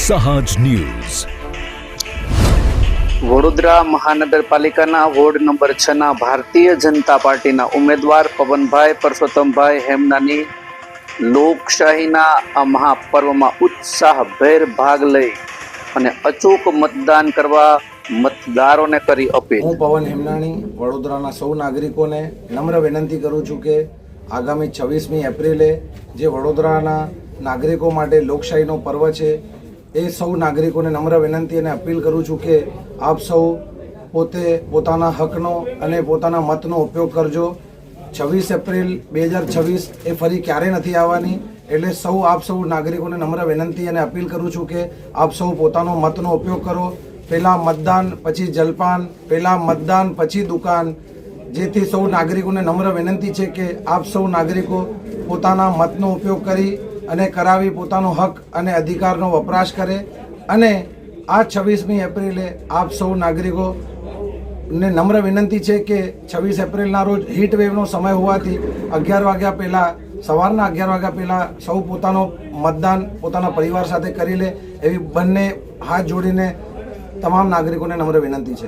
સહાજ news Vadodara મહાનગરપાલિકાના ward number 6 ના ભારતીય જનતા પાર્ટીના ઉમેદવાર પવનભાઈ પરસોત્તમભાઈ હેમનાની લોકશાહીના આ મહાપર્વમાં ઉત્સાહભેર ભાગ લઈ અને અચૂક મતદાન કરવા મતદારોને કરી અપીલ। હું પવન હેમનાણી વડોદરાના સૌ નાગરિકોને નમ્ર વિનંતી કરું છું કે આગામી 26મી એપ્રિલે જે વડોદરાના નાગરિકો માટે લોકશાહીનો પર્વ છે એ સૌ નાગરિકોને નમ્ર વિનંતી અને અપીલ કરું છું કે આપ સૌ પોતે પોતાના હકનો અને પોતાના મતનો ઉપયોગ કરજો। 26 એપ્રિલ 2026 એ ફરી ક્યારે નથી આવવાની, એટલે આપ સૌ નાગરિકોને નમ્ર વિનંતી અને અપીલ કરું છું કે આપ સૌ પોતાનો મતનો ઉપયોગ કરો। પહેલા મતદાન પછી જલપાન, પહેલા મતદાન પછી દુકાન, જેથી સૌ નાગરિકોને નમ્ર વિનંતી છે કે આપ સૌ નાગરિકો પોતાના મતનો ઉપયોગ કરી અને કરાવી પોતાનો હક અને અધિકારનો વપરાશ કરે। અને આ 26મી એપ્રિલે આપ સૌ નાગરિકોને નમ્ર વિનંતી છે કે 26 એપ્રિલના રોજ હીટ વેવનો સમય હોવાથી 11 વાગ્યા પહેલાં, સવારના 11 વાગ્યા પહેલાં સૌ પોતાનો મતદાન પોતાના પરિવાર સાથે કરી લે, એવી બંને હાથ જોડીને તમામ નાગરિકોને નમ્ર વિનંતી છે।